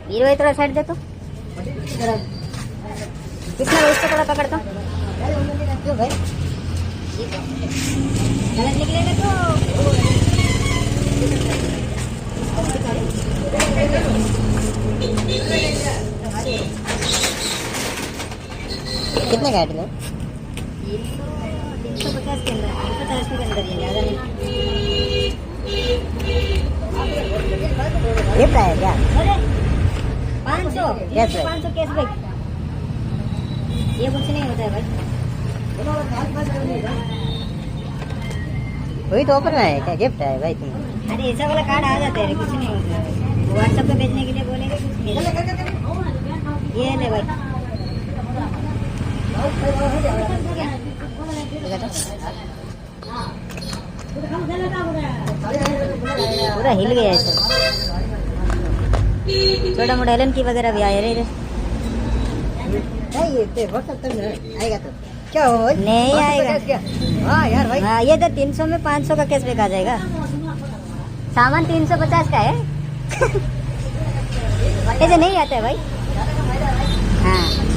Hero ये थोड़ा side दे तो कितना उसको थोड़ा पकड़ तो क्यों भाई गलत निकलेगा तो कितने का है किलो 350 के अंदर 350 के अंदर ये ज़्यादा नहीं गिफ्ट है क्या अरे 500 Yes, right. 500 कैशबैक ये कुछ नहीं होता है भाई वही तो ऑफर में है क्या गिफ्ट है भाई तुम अरे ऐसा वाला कार्ड आ जाता है कुछ नहीं होता है व्हाट्सएप पे भेजने के लिए बोलेंगे ये ले भाई पूरा हिल गया है सब छोटा मोटा एलन की वगैरह भी आए रे नहीं ये हो सकता है आएगा तो क्या हो नहीं आएगा हाँ यार भाई हाँ ये तो 300 में 500 का कैशबैक आ जाएगा सामान 350 का है ऐसे नहीं आता है भाई हाँ